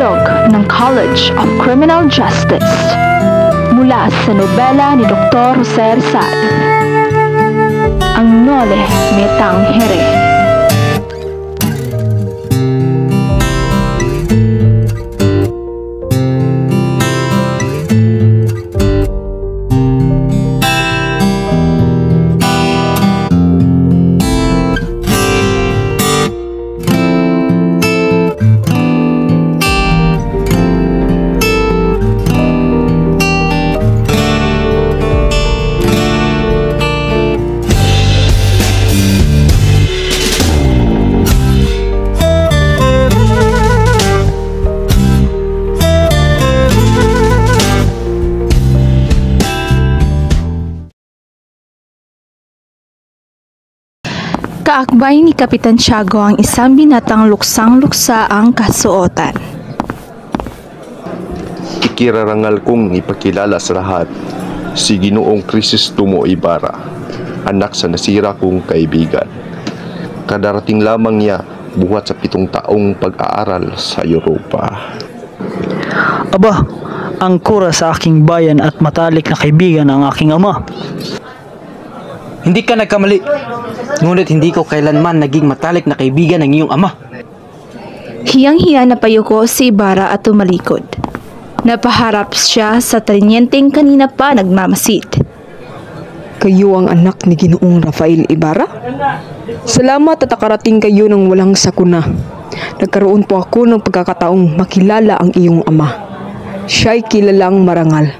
handog ng College of Criminal Justice mula sa nobela ni Dr. Jose Rizal, Ang Nole Me Tangere. Kaakbay ni Kapitan Tiago ang isang binatang luksang-luksa ang kasuotan. Ikirarangal kong ipakilala sa lahat si Ginoong Crisostomo Ibarra, anak sa nasira kong kaibigan. Kadarating lamang niya buhat sa 7 taong pag-aaral sa Europa. Aba, ang kura sa aking bayan at matalik na kaibigan ang aking ama. Hindi ka nagkamali, ngunit hindi ko kailanman naging matalik na kaibigan ng iyong ama. Hiyang-hiya na payuko si Ibarra at tumalikod. Napaharap siya sa tanyenteng kanina pa nagmamasid. Kayo ang anak ni Ginoong Rafael Ibarra? Salamat at nakarating kayo ng walang sakuna. Nagkaroon po ako ng pagkakataong makilala ang iyong ama. Siya'y kilalang marangal.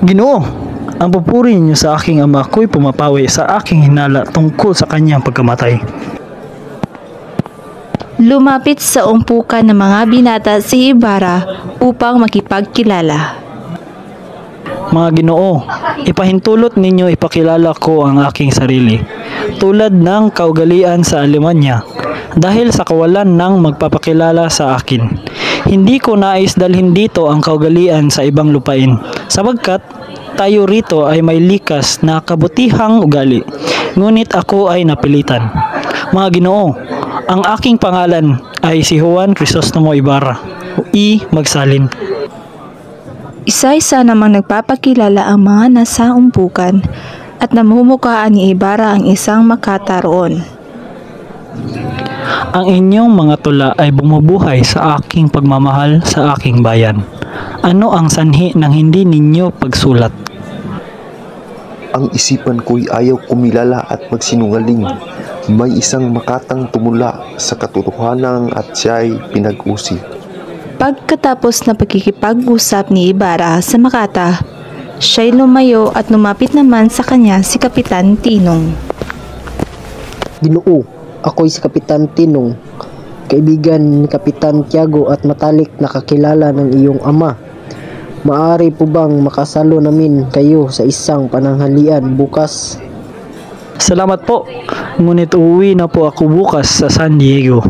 Ginoo, ang papuri niyo sa aking ama ko'y pumapawi sa aking hinala tungkol sa kanyang pagkamatay. Lumapit sa umpukan ng mga binata si Ibarra upang makipagkilala. Mga Ginoo, ipahintulot ninyo ipakilala ko ang aking sarili, tulad ng kaugalian sa Alemanya, dahil sa kawalan ng magpapakilala sa akin. Hindi ko nais dalhin dito ang kaugalian sa ibang lupain, sabagkat tayo rito ay may likas na kabutihang ugali, ngunit ako ay napilitan. Mga Ginoo, ang aking pangalan ay si Juan Crisostomo Ibarra, I. Magsalin. Isa-isa namang nagpapakilala ang mga nasa umpukan at namumukhaan ni Ibarra ang isang makata roon. Ang inyong mga tula ay bumubuhay sa aking pagmamahal sa aking bayan. Ano ang sanhi ng hindi ninyo pagsulat? Ang isipan ko'y ayaw kumilala at magsinungaling. May isang makatang tumula sa katotohanan at siya'y pinag-usi. Pagkatapos na pagkikipag-usap ni Ibarra sa Makata, siya'y lumayo at lumapit naman sa kanya si Kapitan Tinong. Ginoo, ako'y si Kapitan Tinong, kaibigan ni Kapitan Tiago at matalik na kakilala ng iyong ama. Maaari po bang makasalo namin kayo sa isang pananghalian bukas? Salamat po, ngunit uuwi na po ako bukas sa San Diego.